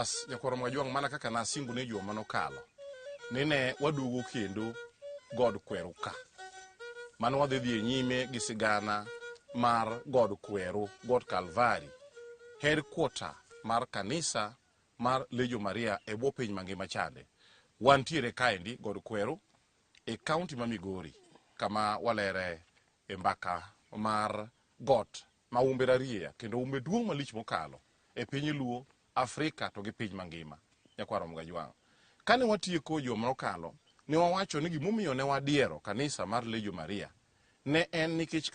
Pas jakwaro Mwajwang mana kaka nasingo ne juma manokalo. Nine wadugo kendo God kweru ka. Mano wadhi nyime gi sigana mar God kweru, God Calvary, headquarter mar kanisa mar Lejo Maria e bwo piny mangima chande. Wantiere kaendi God kweru e county ma Migori, kama walere e mbaka mar got ma umbe rarie kendo umbe duong' malich mokalo e piny Luo, Afrika to gi piny mangima. Nyakwaro Mwajwang. Kane watieko juma mokalo, ne wawacho ni gimomiyo ne wadiero kanisa mar Lejo Maria ne en nikech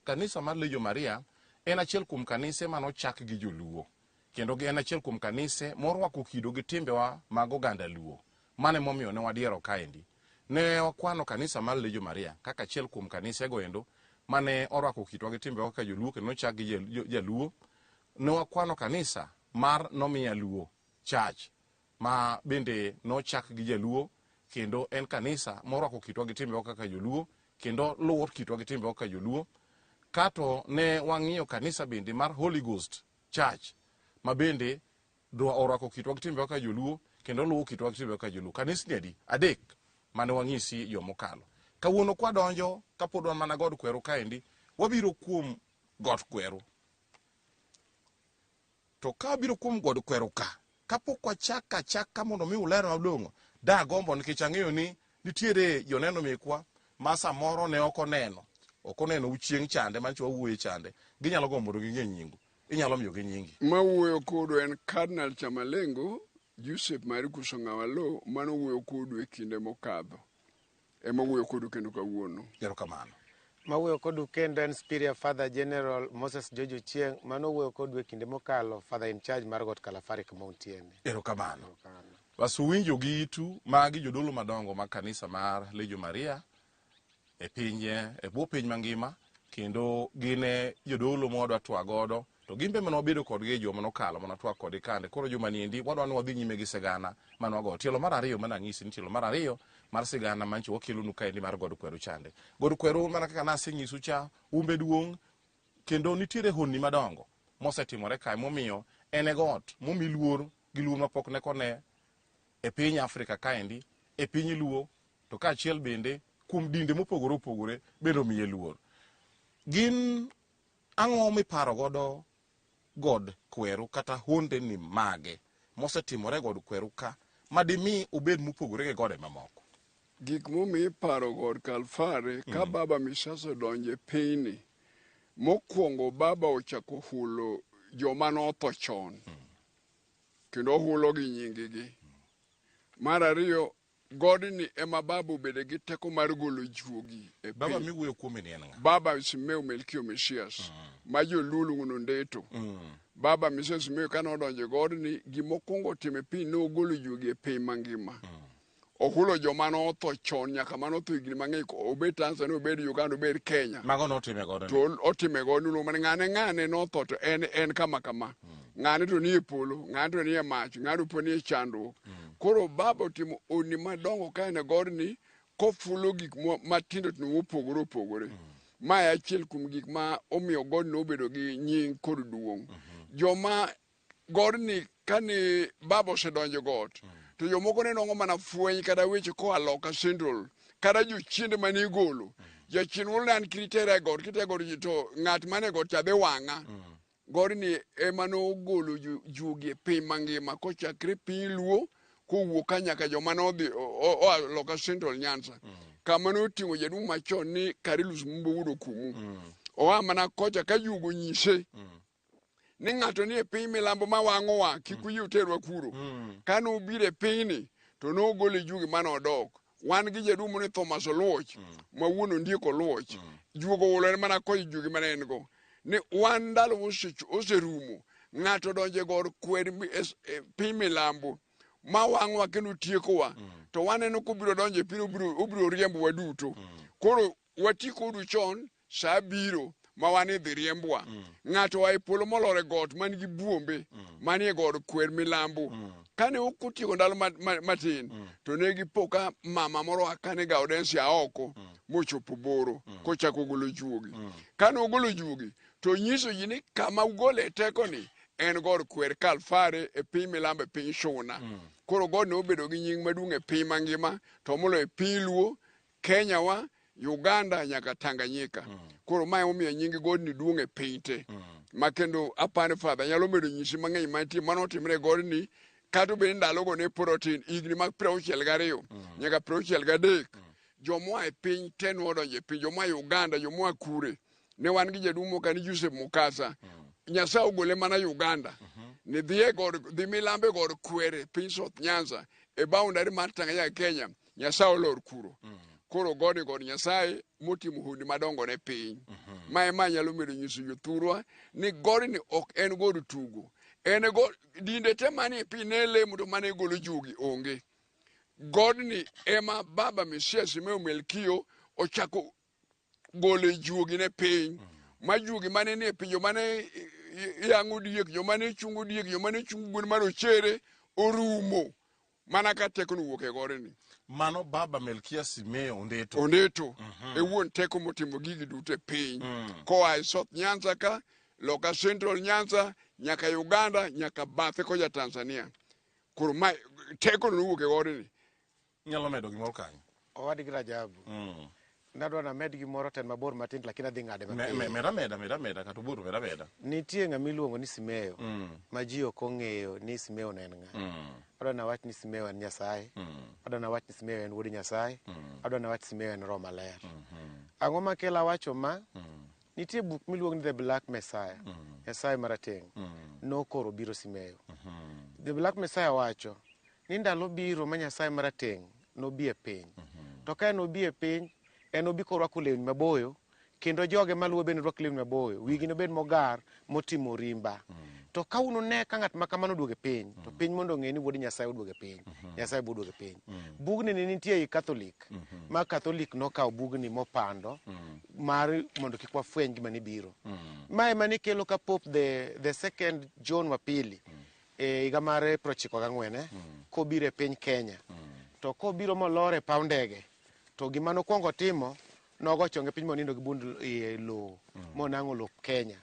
kanisa mar Lejo Maria en achiel kuom kanise manochak gi joluo, kendo en achiel kuom kanise morwako kido gi timbewa mag oganda Luo. Mane momiyo ne wadiero kaendi. Ne wakwano kanisa mar Lejo Maria kaka achiel kuom kanise goendo mane orwako kitwa gi timbewa kaka joluo kendo nochak gi jaluo. Ne wakwano kanisa mar Nomiya Luo Church ma bende nochak gi jaluo, kendo en kanisa morwako kitwa gi timbewa kaka joluo kendo luwo kitwa gi timbewa kaka joluo. Kato ne wang'iyo kanisa bende mar Holy Ghost Church ma bende orwako kitwa gi timbewa kaka joluo kendo luwo kitwa gi timbewa kaka joluo. Kanisni adi adek mane wang'isi yo mokalo. Kawuono kwa donjo kapod wan mana God kweru kaendi, wabiro kuom God kweru. To ka biro kuom God kweru ka, kapok wachaka mondo mi ulero malong'o, da gombo nikech ang'eyo ni nitiere joneno mekwa ma samoro ne ok oneno uchieng' chande mancho wawuoye chande. Ginyalo gombo gi ng'e nyingu. Inyalo miyo gi nyingi. Mawuoyo kodo en Cardinal Chamalengo, Joseph Marikuso Ng'awalo, mano wuoyo kodo e kinde mokadho. Ema wuoyo kodo kendo kawuono. Erokamano. Mawuoyo kodu kendo en Superior Father General Moses Jojo Chieng', mano wuoyo kodu e kinde mokalo, Father in charge mar Got Kalafari Mountain. Erokamano. Wasu winjo gi itu magi jodolo madongo mag kanisa mar Lejo Maria e pinye e bwo piny mangima, kendo gine jodolo modwa twa godo to gimbe mano wabedo kodgi joma nokalo mana twa kod kande. Koro joma niendi wadwa ni wadhi nyime gi sigana mano wago tielo mar ariyo mana ng'isi ni tielo mar ariyo mar sigana mancho wakelo nu kaendi mar God kweru chande. God kweru mana kaka nasenyisu cha umbe duong' kendo nitiere honni madongo mosetimore kae momiyo ene got momi luor gi luor mapok ne kone e piny Afrika kaendi, e piny Luo, to kaachiel bende kuom dinde mopogore opogore bende omiye luor. Gin ang'o miparo godo God kweru kata honde ni mage mosetimore God kweru ka madimi obed mopogore gi gode mamoko? Gik momi paro God Kalfare ka baba Misaso donje piny, mokwongo baba ochako hulo joma notho chon, kendo hulo gi nyingigi. Mar ariyo, godni ema baba obede gi teko mar golo juogi e Baba miwuoyo kuome ni en ng'a? Baba Simeo Melkio Mesias, ma joluo nguno ndeto. Baba Mesias Simeo kanodonjo godni, gimokwongo time piny nogolo juogi e piny mangima. Ohulo joma notho chon nyaka manotho higni mang'eny, obed Tanzania, obed Uganda, obed Kenya. Mago notime godo. To otime godo nulo mane ng'ane notho to en kama. Ng'ane to nie polo, ng'ane to nie mach, ng'ane to nie chandruok. Koro baba otimo onni madongo kaene godni kofulo gik matindo tindo mopogore opogore. Ma achiel kuom gik ma omiyo godni obedo gi nying kod duong'. Joma godni kane baba osedonjo got, to jomoko ne nongo mana fweny kata weche koa loka Central, kata jochiende mane igolo. Jachien wolo nan kritere got, kitero got to ng'at mane got cha be wang'a. Godni ema nogolo juogi e piny mangima kochakre piny Luo kowuok ka nyaka joma nodhi oa loka Central Nyanza. Kama noting'o jaduong' machon ni Karilus Mbowudo Kumu. Oa mana kocha ka jugo nyise ni ng'ato ni e piny milambo ma wang'o wa kik uyie uterwa kuro. Kano obiro e pinyni to nogolo juogi manodok. Wan gi jaduong' ni Thomas Oluoch ma wuon Ondiek Oluoch. Juogo wolo mana koyo juogi mane en go. Ni wan ndalo oserumo, ng'ato donje God kwer piny milambo ma wang'wa kendo tiekowa, to waneno kobiro donje piny obiro riembowa duto. Koro wati kodu chon, sa biro ma wan idhi riembwa. Ng'ato wa e polo molore got man gi buombe manie God kwer milambo. Kane okotieko ndalo matin, to ne gipoka mama moro akane Gaudensia oko mochopo boro kochako golo juogi. Kane ogolo juogi, to nyiso ji ni kama ugole teko ni en god kwer Kalfari e piny milambo e piny Shuna. Koro god ne obedo gi nying maduong' e piny mangima, to molo e piny Luo, Kenya wa, Uganda nyaka Tanganyika. Koro mae omiyo nying god ni duong' e piny te. Ma kendo apani Father nyalo medo nyisi mang'eny mantie mano timre god ni, kata obedo ndalo go ne protein higni mag 62 nyaka 63. Jomoa e piny te nodonjo e piny, jomoa Uganda, jomoa kure. Ne wan gi jaduong' moko ni Joseph Mukasa. Nyasaye ogole mana Uganda. Ni dhi milambe god kwere piny South Nyanza e boundary mar Tanganyika Kenya. Nyasaye olor kuro. Koro god Nyasaye motimo huni madongo ne piny. Ma nyalo medo nyiso jothurwa ni god ni ok en god tugo. En god dinde te manie piny ne lemo to mane golo jugi onge. God ni ema baba Mesia Simeo Melkio ochako gole jugi ne piny. Ma jugi mane nie piny, mane yang'o diek, jomane chungo diek, jomane chungo gwen marochere orumo. Mana ka teko wuok e god ni. Mano baba Melkia Simeo Ondeto. Ondeto. E wuon teko motimo gigi duto e piny. Koa e South Nyanza ka, loka Central Nyanza, nyaka Uganda, nyaka bathe koja Tanzania. Koro ma teko wuok e god ni. Nyalo medo gimoro kanyo. Owadi gi Rajabu. Nadwa na med gimoro ten mabor matin lakini adhi ng'ade mapiyo. Meda kata buru meda. Nitie ng'ama iluongo ni Simeo ma ji ok ong'eyo ni Simeo ne en ng'a. Adwa na wach ni Simeo en Nyasaye. Adwa na wach ni Simeo en wuod Nyasaye. Adwa na wach Simeo en Roho Maler. Ang'o makelo awacho ma? Nitie buk miluongo ni The Black Messiah. Nyasaye marateng'. Nokoro biro Simeo. The Black Messiah wacho ni ndalo biro ma Nyasaye marateng' nobi e piny. To ka nobi e piny, en obi korwako lewni maboyo, kendo joge maluwe bende rwako lewni maboyo, wigi nobed mogar motimo rimba. To ka uno ne ka ng'at ma kamano duogo e piny, to piny mondo ng'e ni wuod Nyasaye oduogo e piny. Nyasaye boduogo e piny. Bugni ni nitie i Catholic. Ma Catholic nokawo bugni mopando mar mondo kik wafweny gima ni biro. Mae mane kelo ka Pope the second John wa pili e higa mar 94 kobiro e piny Kenya. To kobiro molore paw ndege, to gima nokwongo timo, nogo chonge piny monindo gi bund lowo monang'o lop Kenya.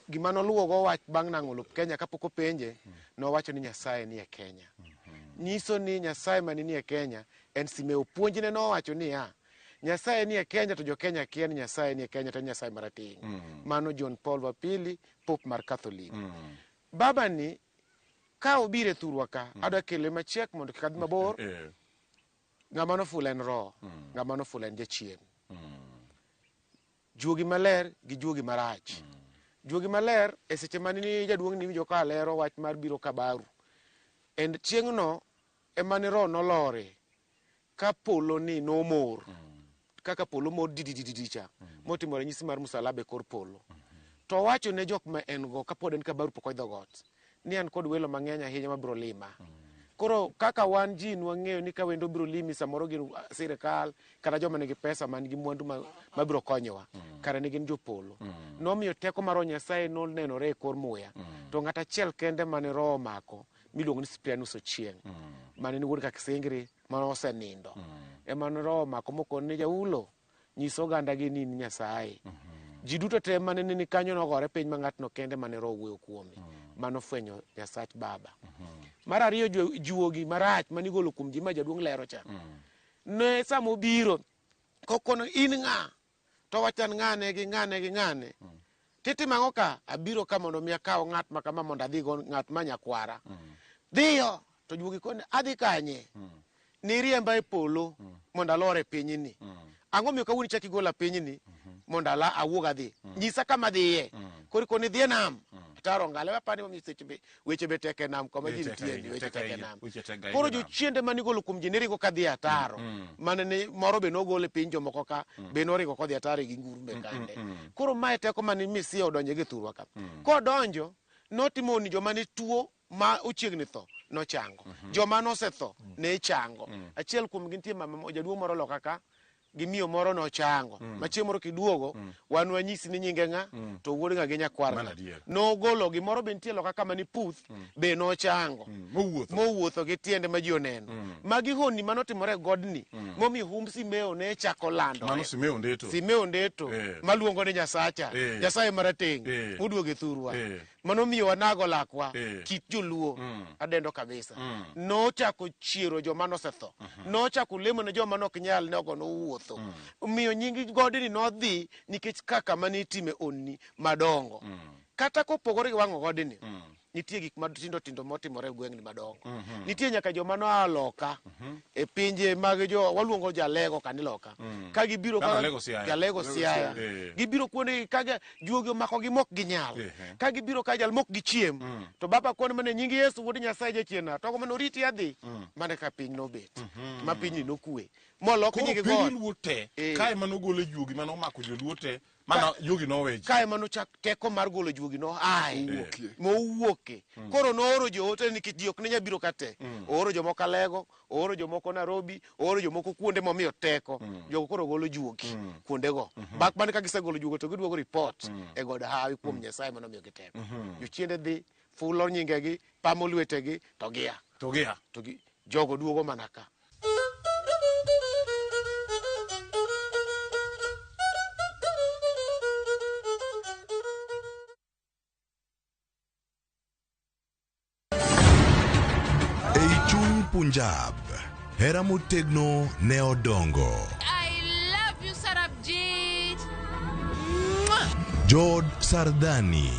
Gima noluwogo wach bang' nang'o lop Kenya kapok openje, nowacho ni Nyasaye ni e Kenya. Nyiso ni Nyasaye mani ni e Kenya en Simeo. Puonjne nowacho ni Nyasaye ni e Kenya to jo Kenya kia ni Nyasaye ni e Kenya to Nyasaye marateng'. Mano John Paul wa pili, Pope mar Catholic. Baba ni ka obire thurwa ka, adwa kele machiek mondo kik adhi mabor. Ng'ama nofula en Roho, ng'ama nofula en jachien. Juogi maler gi juogi marach. Juogi maler e seche manini jaduong' ni winjo ka lero wach mar biro Kabaru. En chieng'no emane Roho nolore ka polo ni nomor. Kaka polo mor didididicha. Motimo ranyisi mar msalaba e kor polo. To wacho ne jok ma en go kapod en Kabaru pok oidho got. Ni an kod welo mang'eny ahinya mabiro lima. Koro kaka wan ji nwang'eyo ni ka wendo biro limi samoro gin sirikal kata joma nigi pesa man gi mwandu mabiro konyowa kara ne gin jopolo. Nomiyo teko mar Nyasaye nonenore e kor muya. To ng'at achiel kende mane Roho mako miluongo ni Cyprianus Ochieng'. Mane ni wuod Kakisingri mane osenindo. Emane Roho mako mokon ne jaulo nyiso oganda gi ni Nyasaye. Ji duto te mane ni kanyo nogore piny ma ng'atno kende mane Roho wuoyo kuome. Mano fwenyo Nyasach Baba. Mar ariyo juogi marach manigolo kuom ji ma jaduong' lero cha. Ne samo biro kokono in ng'a to wachan ng'ane gi ng'ane gi ng'ane. Titi mang'o ka abiro ka mondo mi akaw ng'at ma kama mondo adhi go ng'at ma nyakwara. Dhiyo to juogi kone adhi kanye. Ni riemba e polo mondo alore piny ni. Ang'o miyo kawuono chaki gola piny ni mondo awuog adhi. Nyisa kama dhiye. Koni dhiye nam. Taro ngale wapani wami weche be teke nam kama jini tieni weche teke nam. Koro jo chiende manigolo kum jinirigo ka dhi ataro. Manene moro be nogole pinjo moko ka be norigo ko dhi ataro gi ngurumbe kande. Koro mae teko mani misia odonje gi thurwa ka. Ko donjo notimo ni joma ni tuo ma ochiegni tho no chango. Joma no se tho ne chango. Achiel kuom gintie mama jaduong' moro loka ka gimiyo moro no chango. Machieng' moro kiduogo wan wanyisi ni nyinge ng'a to wuod ng'a gi nyakwar. No golo gimoro be nitie loka kama ni puth be no chango. Mowuotho gi tiende ma ji oneno. Magi honni manotimore godni. Momiyo humb Simeo ne chako lando. Mano Simeo Ondeto. Simeo Ondeto maluongo ni Nyasacha. Nyasaye marateng' oduogo e thurwa. mano miyo wanago lakwa kit joluo adendo kabisa nochako chiero joma nosetho nochako lemo ne joma nok nyal ne ogo nowuotho miyo nying godni nodhi nikech kaka mane itime onni madongo kata kopogore gi wang'o godni nitie gik matindo tindo motimore e gweng'ni madongo nitie nyaka joma noa loka e pinje mag jo waluongo jalego kaniloka ka gibiro jalego siaya gibiro kuonde ka juogi omako gi mok ginyal ka gibiro ka jal mok gichiem to baba kon mane nying Yesu wuod Nyasaye jachiena to mane oriti adhi mane ka piny nobet ma pinyni nokue molok nyige god kae mano gole juogi mano mako joluo te mana juogi noweji kae mano chak teko mar golo juogi no ai mowuoke koro nooro joote nikech ji ok ne nyabiro kate ooro jomoko Lego ooro jomoko Nairobi ooro jomoko kuonde momiyo teko jogo koro golo juogi kuondego bak bane ka gisegolo juogo to giduogo report e god hawi kuom Nyasaye mano miyo giteko jochiende dhi fulo nyingegi pamo lwetegi to gia jogo duogo mana ka Punjab, hera motegno ne odongo. I love you, Sarabjit. Jod Sardani,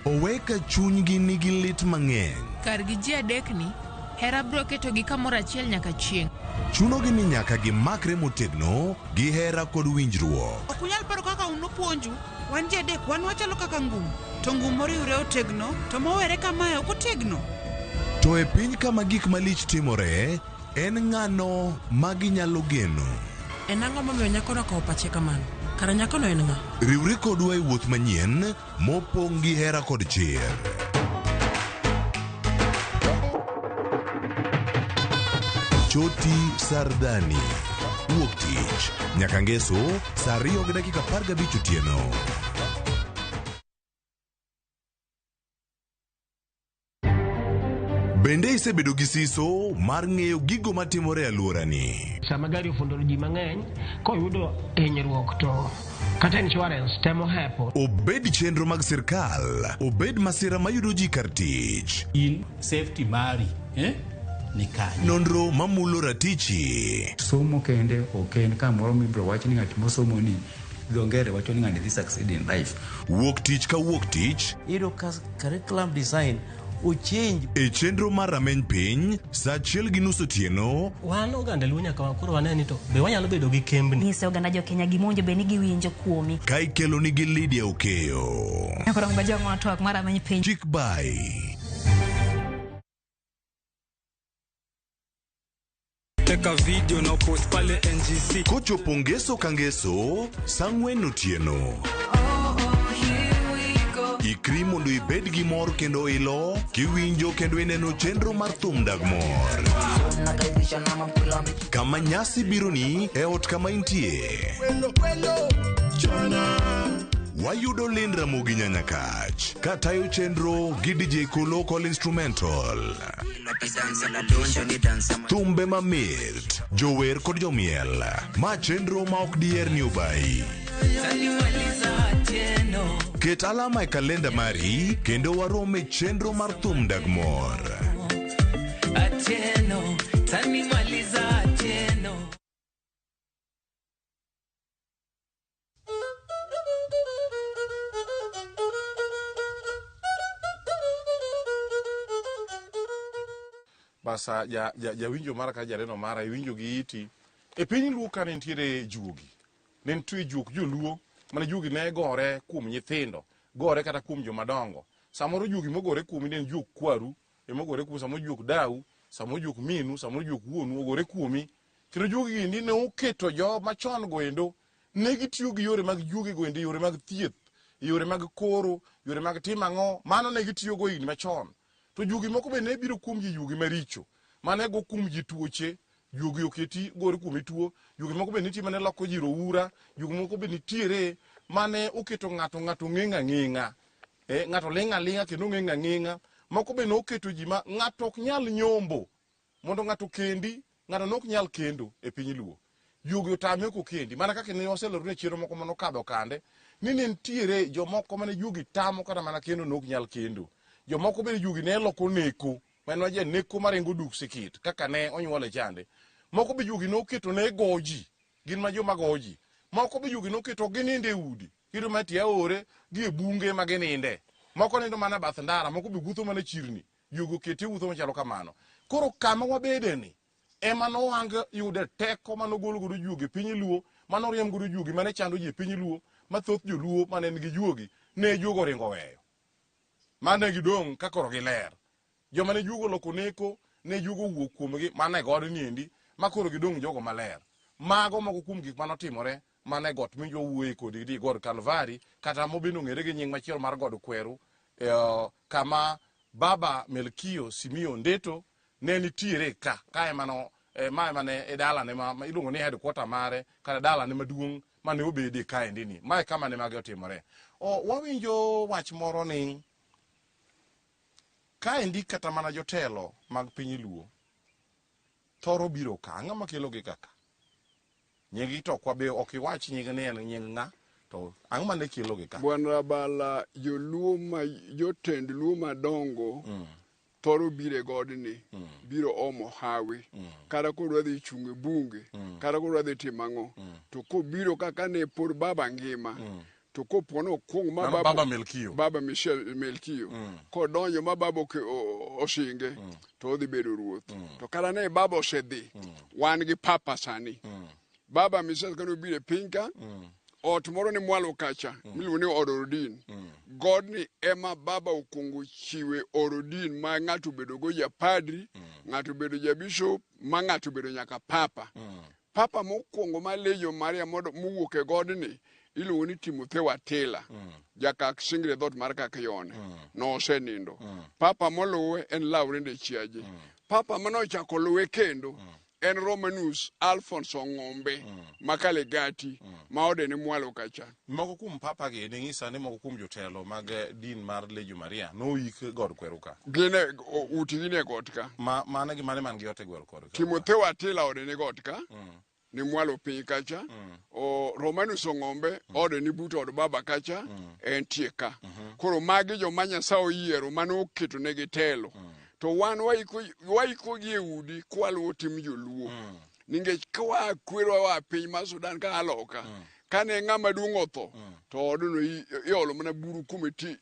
oweka chunygi nigi lit mang'eny. Kargi ji adekni, hera bro keto gi kamoro achiel nyaka chieng'. Chunogi ni nyaka gimakre motegno gi hera kod winjruok. Ok unyal paro kaka unopuonju, wan ji adek wan wachalo kaka ngum. To ngum moriwre otegno, to mowere kamae ok otegno. To e piny kama gik malich timore, en ng'ano ma ginyalo geno. En ang'o momiyo nyakono okawo pache kamano? Kara nyakono en ng'a? Riwri kodwa e wuoth manyien mopong' gi hera kod chir. Choti Sardani, wuok tich nyaka ngeso saa 2:15 otieno. Bende isebedo gi siso mar ng'eyo gigo matimore e alworani. Sama gari ofundoro ji mang'eny, koyudo hinyruok to kata insurance temo hepo. Obed chenro mag sirkal, obed masira mayudo ji kar tich. In safety mari, ni kanyo. Nonro mamulo ratichi. Somo kende oken kamoro mibro wach ni ng'at mosomo ni dongere wacho ni ng'ani dhi succeed in life. Wuok tich ka wuok tich. Iro curriculum design uchinj e chenro mar rameny piny saa 1:30 otieno. Wan oganda luo nyaka wakoro waneni to be wanyalo bedo gi kembni. Nyise oganda jo Kenya gimonjo be ni giwinjo kuomi. Ka ikelo nigi Lydia Okeyo. Nyakoro mba jongo na twak mar rameny piny. Chik by Teka video no post pale NGC. Kochopo ngeso ka ngeso saa 4 otieno. Ikri mondo ibed gi mor kendo ilo kiwinjo kendo ineno chenro mar thum dag mor. Kama nyasi biro ni e ot kama intie. Wayudo Lind Ramogi Nyanyakach katayo chenro gi DJ Kolo Call Instrumental. Thumbe mamit, jower kod jomiel, ma chenro ma ok diher ni obai. Ket alama e kalenda mari kendo warome chenro mar thum dag mor. Basa ja winjo mara ka jareno mara winjo gi iti e piny luo ka ne ntiere juogi ne ntie juok joluo mane juogi ne gore kuom nyithindo gore kata kuom jomadongo samoro juogi mogore kuomi ne juok kwaru emogore kuom samoro juok dau samoro juok minu samoro juok wuonu ogore kuomi kendo juogi gindi ne oketo jo machon goendo ne gitiyo gi yore mag juogi goendo yore mag thieth yore mag koro yore mag timang'o mano ne gitiyo go higni machon. To juogi moko be ne biro kuom ji juogi maricho mane go kuom ji tuoche juogi oketi gore kuom tuo juogi moko be nitie mane loko ji roura juogi moko be nitiere mane oketo ng'ato ng'eng'a ng'eng'a ng'ato ling'a kendo ng'eng'a ng'eng'a moko be noketo ji ma ng'ato ok nyal nyombo mondo ng'ato kendi ng'ato nok nyal kendo e piny luo juogi otame ko kendi mana kaka ne oselorne chiro moko mano kadho kande ni nitiere jomoko mane juogi tamo kata mana kendo nok nyal kendo. Jomoko bende juogi ne loko neko, manwa je neko maringo duk sikit kaka ne onyuole chande. Moko be juogi noketo ne goji, gin ma joma goji. Moko be juogi noketo gininde udi, kendo mati aore gi bunge ma gininde. Moko nindo mana bath ndara, moko be gutho mana chirni. Juogo kete utho machalo kamano. Koro kama wabede ni ema no wang yude teko mano golo godo juogi piny luo, mano riem godo juogi mane chando ji piny luo, mathoth jo luo mane nigi juogi ne juogo ringo weyo. Mane gidong ka koro giler. Joma ne juogo loko neko ne juogo wuok kuomgi mane god niendi ma koro gidong jogo maler. Mago moko kuom gik mano timore mane got minjo wuoye kodi di god Kalvari kata mobino ng'ere gi nying machielo mar god Kweru, kama baba Melkio Simio Ndeto ne nitiere ka emano mane e dala ne ma iluongo ni headquarter mare kata dala ne maduong' mane obede kae ndini. Mae kama ne mage otimore. Wawinjo wach moro ni kae ndi kata mana jotelo mag piny luo thoro biro ka. Ang'o makelo gi kaka? Nyingi to kwa be ok iwach nying ne en nying ng'a, to ang'o mane kelo gi ka? Bwana Bala, jotend luo madongo thoro bire godni, biro omo hawi, kata kodwa dhi chunge bunge, kata kodwa dhi timang'o. To kobiro kaka ne pod baba ngima, to kopono kuong ma baba Melkio. Baba Melkio. Kodonjo ma baba osinge, to odhi bedo ruoth. To kata ne baba osedhi, wan gi papa sani. Baba Michel kano bire pinka, ot moro ni mwalo kacha, miluongo ni Orodin. Godni ema baba okungo chiwe Orodin ma ng'ato bedo go ja padri, ng'ato bedo ja bishop, ma ng'ato bedo nyaka papa. Papa mokungo ma lejo Maria mowuok e godni iluongo ni Timotheo Atila, jakak singre dhot mar Kakayone, no osenindo. Papa moluwe en Laurende Chiaje. Papa manochako luwe kendo en Romanus Alphonse Ong'ombe Makalegati ma ode ni mwalo kacha. Moko kuom papa gi ne ng'isa ni moko kuom jotelo mag din mar Lejo Maria no yik god Kweru ka. Gine uti gine god ka. Mane gi mane man gi ote gwel kod ka. Timotheo Atila ode ni god ka. Ni mwalo piny kacha. O Romanus Ong'ombe ode ni buto od baba kacha en tieka. Koro magi joma Nyasaye oyiero mane oketo negi telo. To wan waiko gi e udi kwaluwo tim joluo. Ningech kwa kwero wa piny ma Sudan ka aloka. Kane ng'ama duong' otho, to oduno iolo mana buru kumeti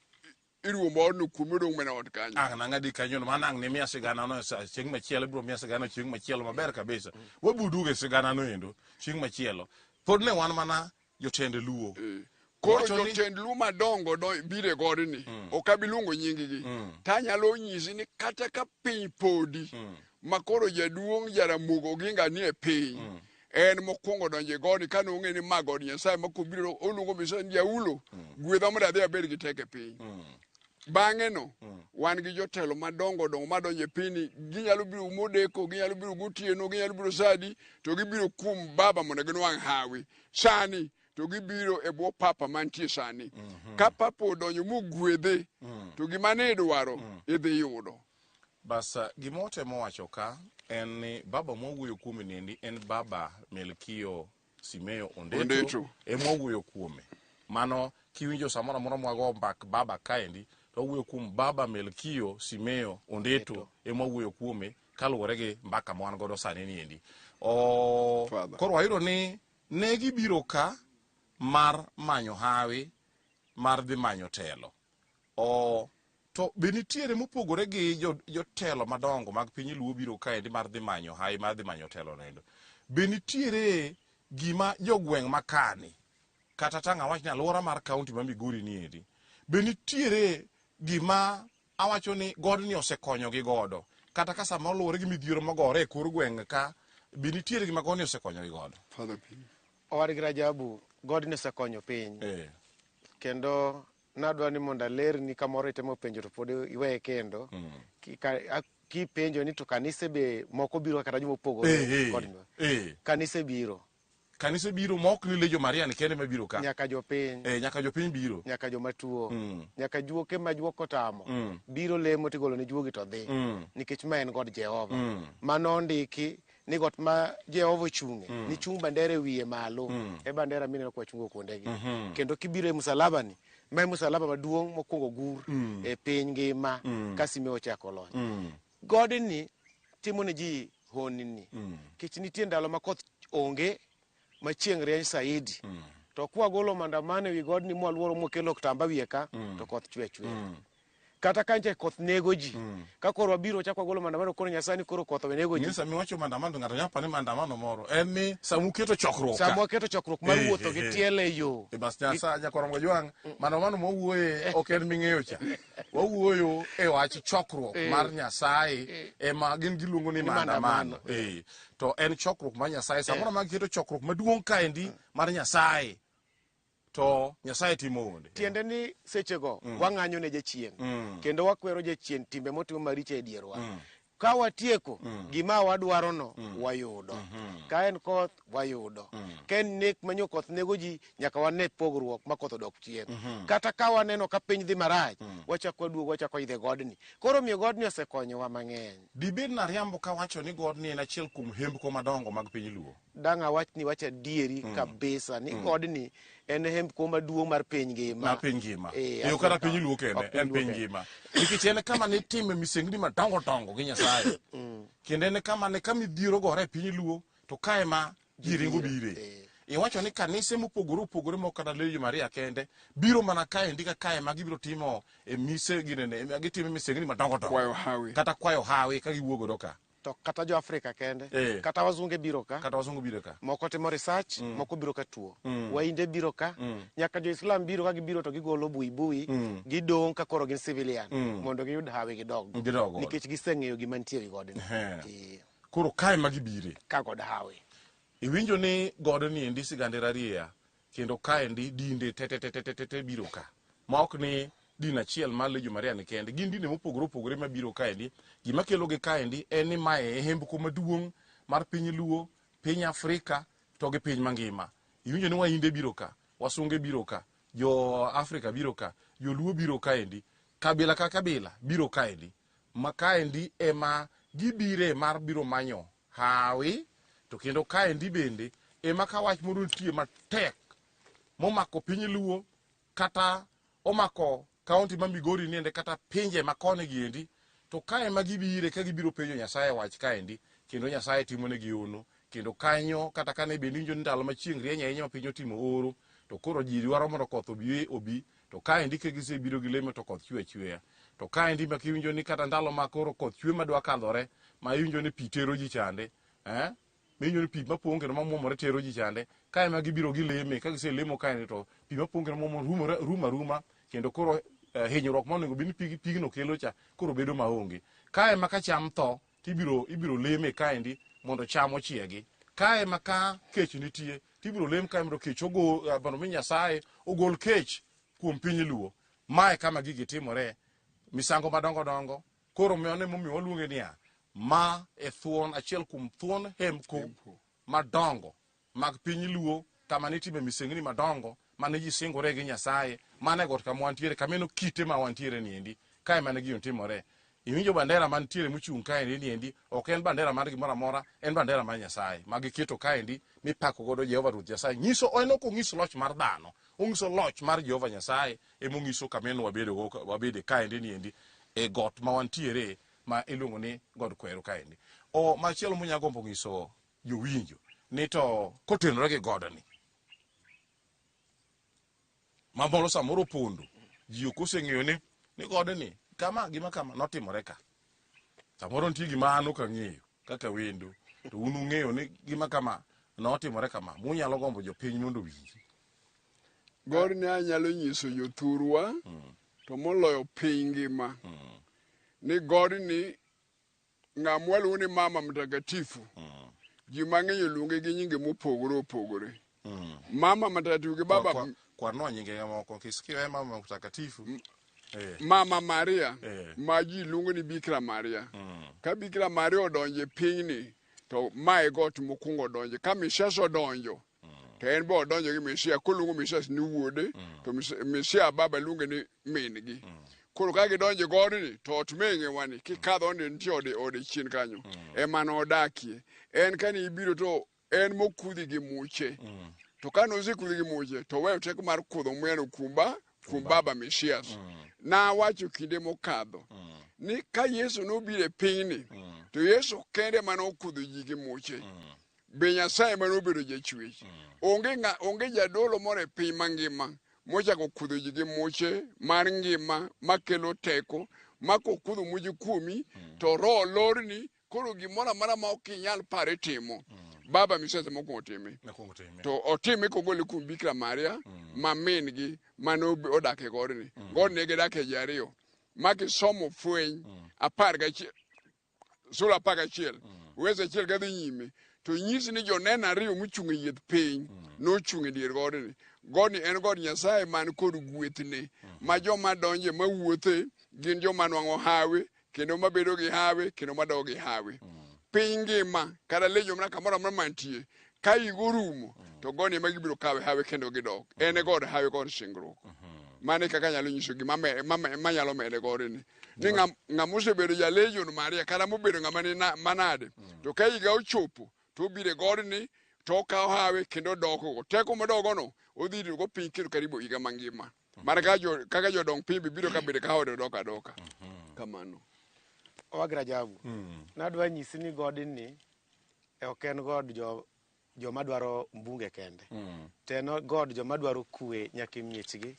iruombo odno kume dong' mena od kanyo. Nang'a di kanyo manang ne miya sigana no chieng' machielo biro miya sigana chieng' machielo maber kabisa. Wabuduge sigana no endo chieng' machielo. Pod ne wan mana jotend luo. Koro jotend luo madongo bire godni, ok abi luongo nying-gi. Tanyalo nyisi ni kata ka piny podi, makoro jaduong' Jaramogo Oginga ni e piny, en mokwongo donje godni kane ong'e ni ma god Nyasaye ma kobiro oluongo bisa ni Jaulo, gwedha mondo adhi abed gi teke piny. Bang'e no, wan gi jotelo madongo madonje piny, ginyalo biro modeko, ginyalo biro gotieno, ginyalo biro sadi, to gibiro kum baba mondo ginwang' hawi. Sani, to gibiro e bwo papa mantie sani. Ka papa odonjo mogwedhe, to gima ne idwaro, idhi yudo. Basa gimotemo wacho ka en ni baba mwawuoyo kuome niendi en baba Melkio Simeo Ondeto. Mwawuoyo kuome. Mano kiwinjo samoro amora mwago mbak baba kaendi, to wuoyo kuom baba Melkio Simeo Ondeto mwawuoyo kuome kaluwore gi mbaka mwan godo sani niendi. Koro wayudo ni ne gibiro ka mar manyo hawi, mar dhi manyo telo. To be nitiere mopogore gi jotelo madongo mag piny luo biro kaendi mar dhi manyo hawi, mar dhi manyo telo nendo. Be nitiere gima jogweng' makani, kata tang' awach ni alwora mar kaunti ma Migori niendi, be nitiere gima awacho ni godni osekonyo gi godo, kata ka sama oluwore gi midhiero mogore e kor gweng' ka, be nitiere gima godni osekonyo gi godo? Owad gi Rajabu, godni osekonyo piny. Kendo nadwa ni mondo alerni kamoro itemo penjo to pod iweye kendo. Kipenjo ni to kanise be moko biro kata joma opogore godni. Kanise biro. Kanise biro mok ni Lejo Maria ni kende mabiro ka. Nyaka jopiny. Nyaka jopiny biro. Nyaka joma tuo. Nyaka juoke ma juok otamo. Biro lemo tigolo ni juogi to dhi. Nikech ma en God Jehova. Mano ndiki ni got ma Jehova chunge ni chung bandera wiye malo e bandera mineno kwa chungo kuondegi kendo kibiro e msalaba ni ma msalaba maduong' mokwongo gur e piny ngima kasime ochako lony godni timo ne ji honini kech nitie ndalo ma koth onge ma chieng' rieny saidi to kwa golo mandamano wi godni mwaluoro mokelo kitamba wiye ka to koth chwe kata kanche koth nego ji ka koro wabiro chakwa golo mandamano koro Nyasani koro koth nego ji ngisa mi wacho mandamano ng'ato nyapa ni mandamano moro en ni samuketo chokruok mar wuotho gi tiele yo e bas Nyasaye nyakorongo jwang mandamano mowuoye ok en ming'eyo cha wawuoyo e wach chokruok mar Nyasaye ema gin giluongo ni mandamano to en chokruok mar Nyasaye samoro ma keto chokruok maduong' kaendi mar Nyasaye to Nyasaye timo onde tiende ni sechego wang'anyo ne jachien kendo wakwero jachien timbe motimo maricho e dierwa ka watieko gima wadwaro no wayudo ka en koth wayudo ka en nek manyo koth nego ji nyaka wane pogruok ma koth odok chien kata ka waneno ka piny dhi marach wachako waduogo wachako idhe godni koro miyo godni osekonyowa mang'eny dibed na riambo ka wacho ni godni en achiel kuom hembko madongo mag piny luo dang' awachni wach adieri kabisa ni godni en hembko maduong' mar piny ngima yo kata piny luo kende en piny ngima nikech en kama ne time misengni madongo dongo gi Nyasaye kendo en kama ne kamidhiero gore e piny luo to kae ma ji ringo bire iwacho ni kanise mopogore opogore mok kata Leyo Maria kende biro mana kaendi ka kae ma gibiro timo e mise ginene gitimo misengni madongo dongo kata kwayo hawi ka giwuogodo ka to kata jo Afrika kende kata wazunge biro ka moko timo research moko biro ka tuo wainde biro ka nyaka jo Islam biro ka gibiro to gigolo buibui gidong' ka koro gin civilian mondo giyud hawi gidog nikech giseng'eyo gima nitie wi godni koro kae ma gibire ka god hawi iwinjo ni godni endi Sigand Raria kendo kaendi dinde te biro ka ma ok ni din achiel mar Leyo Maria ni kende gin dinde mopogore opogore mabiro kaendi gima kelo gi kaendi en ni mae e hembko maduong' mar piny luo piny Afrika to gi piny mangima iwinjo ni wainde biro ka wasunge biro ka jo Afrika biro ka jo luo biro kaendi kabila ka kabila biro kaendi ma kaendi ema gibire mar biro manyo hawi to kendo kaendi bende ema ka wach moro nitie matek momako piny luo kata omako kaunti ma Migori niende kata pinje makone giendi to kae ma gibire ka gibiro penjo Nyasaye wach kaendi kendo Nyasaye timo ne giono kendo kanyo kata kane bende winjo ni ndalo ma chieng' rieny ahinya ma piny otimo oro to koro ji dwaro mondo koth obi to kaendi ka gisebiro gi lemo to koth chwe to kaendi ma kiwinjo ni kata ndalo ma koro koth chwe madwa kadhore ma iwinjo ni pi tero ji chande minyo ni pi mapong' kendo mamuomore tero ji chande kae ma gibiro gileme ka giselemo kaendi to pi mapong' kendo mamuomore ruma kendo koro hinyruok monego bini pigno kelo cha koro bedo maonge kae ma ka cham tho ibiro leme kaendi mondo cham ochiegi kae ma ka kech nitie tibiro lem kae mondo kech mondo mi Nyasaye ogol kech kuom piny luo mae kama gigi timore misango madongo dongo koro mione momiyo waluonge niya ma e thuon achiel kuom thuon hembko madongo mag piny luo kama nitime misengni madongo mane ji singore gi Nyasaye mane got kama wantiere kameno kite ma wantiere niendi kae mane gino timore iwinjo bandera mantiere mochung' kaendi niendi ok en bandera mar gimoro amora en bandera mar Nyasaye ma giketo kaendi mipako godo Jehova Ruoth Nyasaye nyiso en ok onyiso loch mar dhano onyiso loch mar Jehova Nyasaye emonyiso kameno wabede kaendi niendi e got ma wantiere ma iluongo ni god kweru kaendi machielo munyagombo nyiso jowinjo ni to kotenore gi godni mamoro samoro pondo ji ok oseng'eyo ni godni gima kama notimore ka samoro nitie gima an ok ang'eyo kaka wendo to un ung'eyo ni gima kama notimore kama munyalo gombo jopiny mondo winji godni anyalo nyiso jothurwa to moloyo piny ngima ni godni ng'amwa luongo ni mama mtakatifu ji mang'eny luonge gi nyinge mopogore opogore mama mtakatifu gi baba kwarno nyinge moko kisikiwe mama mtakatifu mama Maria ma ji luongo ni Bikira Maria ka Bikira Maria odonje pinyni to mae got mokwongo donje ka Mesias odonjo to en be odonjo gi Mesia koluongo Mesias ni wuode to Mesia baba luonge ni min gi koro ka gidonje godni to ot menge wani kikadho onde nitie ode chien kanyo ema no odakie en kani ibiro to en mokudhi gi muche to kano osekudhi gi muche to weyo teko mar kudho mueno kum baba Mesias na wacho kinde mokadho ni ka Yesu nobiro e pinyni to Yesu kende mano okudho ji gi muche be Nyasaye mano obedo jachwech onge jadolo moro e piny mangima mochako kudho ji gi muche mar ngima makelo teko makokudho muche kuomi to roho lorni koro gimoro amora ma ok inyal pare timo baba Mesias mokwongo time to otime kogole kuom Bikira Maria ma min gi mano odak e godni godni gidak e ji ariyo makisomo fweny 11 sura 11 wese achiel kadhi nyime to nyisi ni joneno ariyo mochung' e yieth piny nochung' e dier godni en god Nyasaye man kod gwethne ma joma donje mawuothe gin joma nwang'o hawe kendo mabedo gi hawe kendo madog gi hawe piny ngima kata lejo mana kamoro amora mantie ka igo rumo to godni ema gibiro kawe hawe kendo gidok en e god hawe kod singruok mane kaka nyalo nyiso gima manyalo mede godni ni ng'ama osebedo jalejon Maria kata mobedo ng'ama ni manade to ka higa ochopo to obire godni to okawo hawe kendo dokogo teko modogono odhi go piny kendo karibu higa mangima mar kaka jodong piny biro ka bede ka ode dok adoka kamano wagra jabu nadwa nyisi ni godni ok en god joma dwaro mbunge kende teno god joma dwaro kwe nyaka e miechgi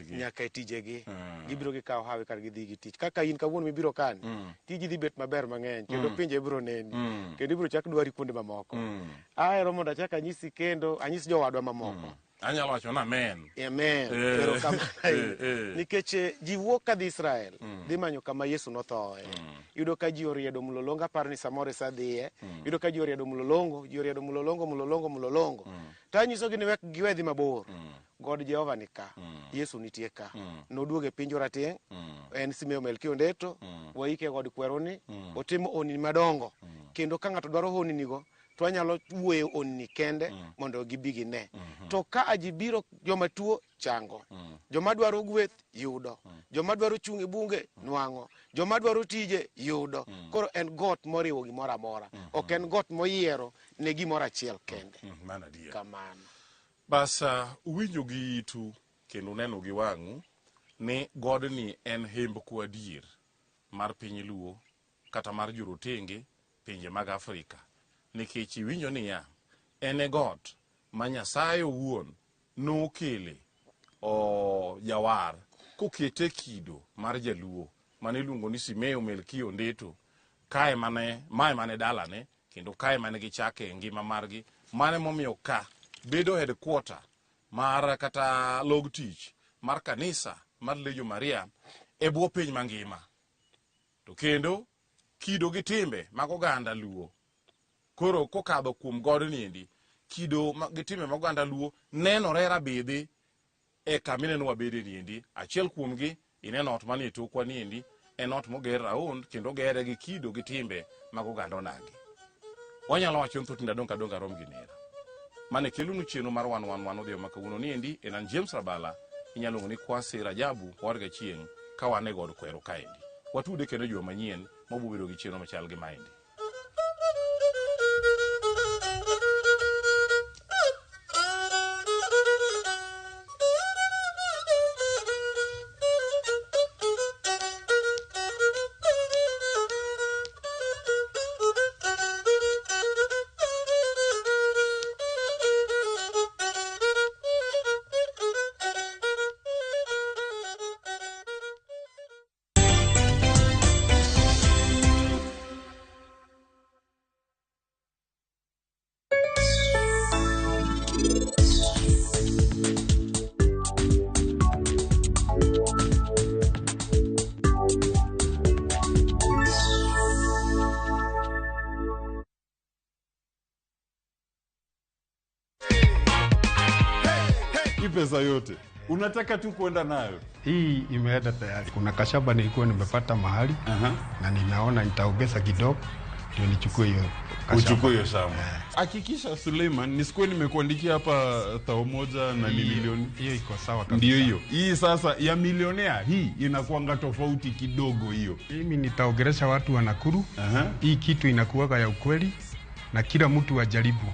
nyaka e tijegi gibiro gikawo hawe kar gidhi gi tich kaka in kawuono mibiro kani tiji dhi bet maber mang'eny kendo pinje biro neni kendo ibiro chak dwari kuonde mamoko ahero mondo achak anyisi kendo anyisi jowadwa mamoko anyalo wacho na amen pero kama nikech ji wuok kadhi Israel dhi manyo kama Yesu nothoe yudo ka ji oriedo mulolongo aparo ni samore sadhiye yudo ka ji oriedo mulolongo to anyisogi ni wek giwedhi mabor god Jehova ni ka Yesu nitie ka noduoge piny jorateng' en Simeo Melkio Ndeto waike god kweroni otimo onni madongo kendo ka ng'ato dwaro onninigo to anyalo wuoyo onni kende mondo gibi gine to ka ajibiro joma tuo chango joma dwaro gweth yudo joma dwaro chung' e bunge nwang'o joma dwaro tije yudo koro en got moriwo gimoro amora ok en got moyiero ne gimoro achiel kende kamano bas uwinjo gi itu kendo neno gi wang'u ni godni en hembku adier mar piny luo kata mar jorotenge pinje mag Afrika nikech iwinjo niya en e got ma Nyasaye owuon nokele jawar kokete kido mar jaluo mane iluongo ni Simeo Melkio Ndeto kae mane dalane kendo kae mane gichake ngima margi mane momiyo ka bedo headquarter mar kata log tich mar kanisa mar Lejo Maria e bwo piny mangima to kendo kido gi timbe mag oganda luo koro kokadho kuom godni endi kido gi timbe mag oganda luo nenore rabidhi e kamineno wabede ni endi achiel kuomgi ineno ot manie tokwa ni endi en ot moger raund kendo gere gi kido gi timbe mag oganda onagi wanyalo wacho thotinda donga rom gi nera mane kelunu chieno mar wan odhiyo makawuono ni endi en an James Rabala inyalo ng'oni Kwasi Rajabu warga chieng' ka wan e god kwero kaendi watude kendo joma manyien mobubedo gi chieno machal gi maendi pesa yote unataka tu kwenda nayo. Hii imeenda tayari. Kuna kashaba nilikuwa nimepata mahali na ninaona nitaongeza kidogo ndio nichukue hiyo. Uchukue hiyo shamba. Hakikisha Suleiman, nisikuwe nimekuandikia hapa 100 na ni milioni. Hiyo iko sawa kabisa. Ndio hiyo. Hii sasa ya milionea hii inakuanga tofauti kidogo hiyo. Mimi nitaongelesha watu wa Nakuru. Hii kitu inakuwa ya ukweli na kila mtu ajaribu.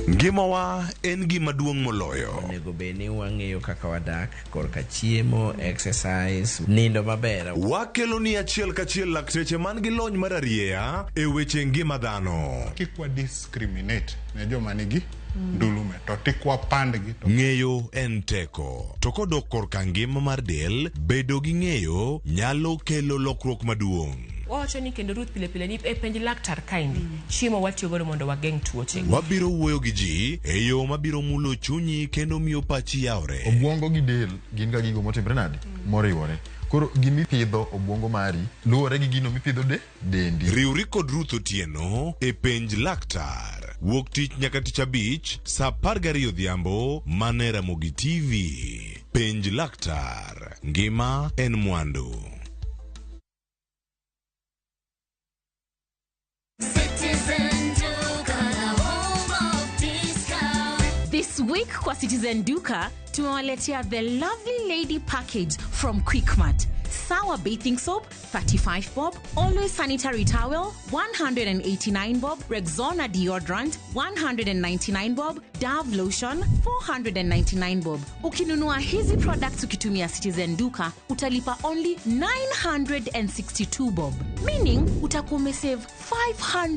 Ngimawa en gima duong' moloyo. Onego beni wang'eyo kaka wadak, korka chiemo, exercise, nindo maber. Wakelo ni achiel kachiel lakteche man gi lony mararieya e weche ngima dhano. Kikwa discriminate ne joma nigi ndulume to tikwa pandgi to ng'eyo en teko. To kodok korka ngima mar del, bedo gi ng'eyo nyalo kelo lokruok maduong'. Wacho ni kendo Ruth pile ni e penj laktar kaindi chiemo watiyo godo mondo wageng' tuoche. Wabiro wuoyo gi ji e yo mabiro mulo chunyi kendo miyo pachi yawre. Obwongo gi del gin ga gigo motimre nade moriwore. Koro gimi pidho obwongo mari luwore gi gino mipidho dendi. Riwri kod Ruth Otieno e penj laktar. Wuok tich nyaka tich abich saa 12 odhiambo mane Ramogi TV. Penj laktar. Ngima en mwandu. This week kwa Citizen Duka, tumewaletea the lovely lady package from Quickmart. Sour bathing soap, 35 bob. Always sanitary towel, 189 bob. Rexona deodorant, 199 bob. Dove lotion, 499 bob. Ukinunua hizi products ukitumia Citizen Duka, utalipa only 962 bob. Meaning, utakuwa umesave 500